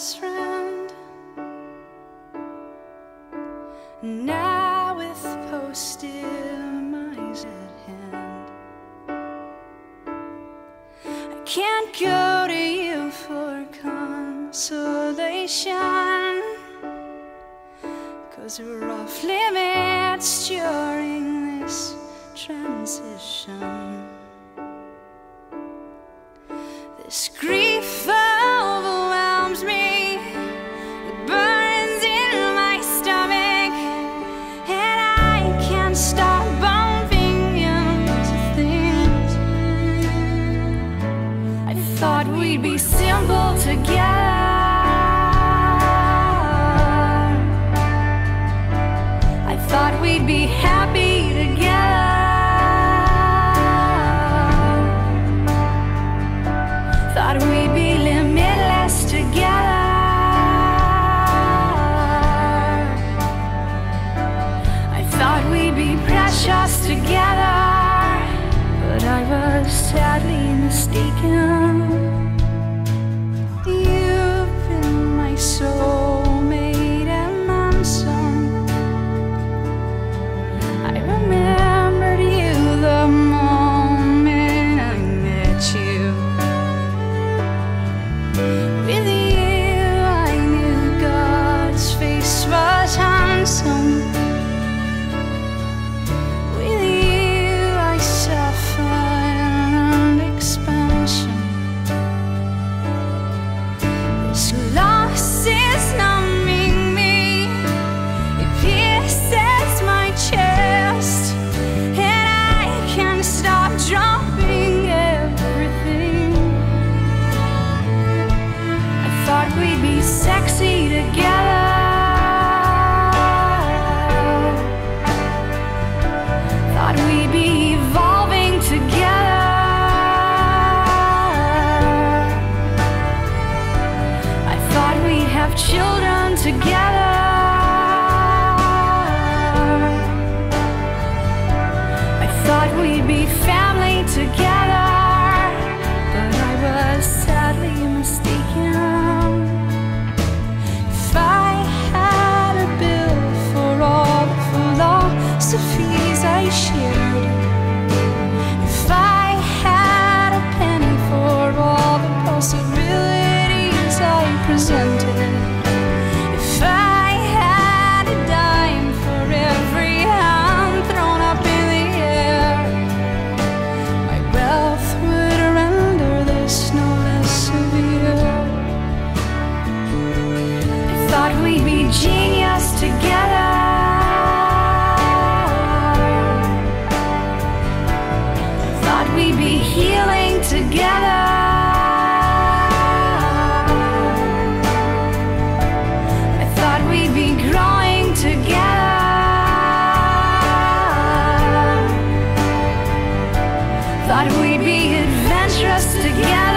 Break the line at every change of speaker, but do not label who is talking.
best friend. Now with post-demise at hand, I can't go to you for consolation, 'cause we're off limits during this transition. This grief overwhelms me, it burns in my stomach, and I can't stop bumping into things. I thought we'd be simple together, I thought we'd be happy together, thought we'd be limitless together. I thought we'd be precious together, but I was sadly mistaken. You've been my soulmate and then some. I remembered you the moment I met you. With you I knew God's face was handsome. With you I saw fire and expansion. This loss is numbing me, it pierces my chest, and I can't stop dropping everything. Thought we'd be sexy together, thought we'd be evolving together. I thought we'd have children together. I thought we'd be family together, but I was sadly mistaken. If I had a bill for all the philosophies I shared, if I had a penny for all the possibilities I presented, if I had a dime for every hand thrown up in the air, my wealth would render this no less severe. Thought we'd be genius together, thought we'd be healing together, I thought we'd be growing together, thought we'd be adventurous together.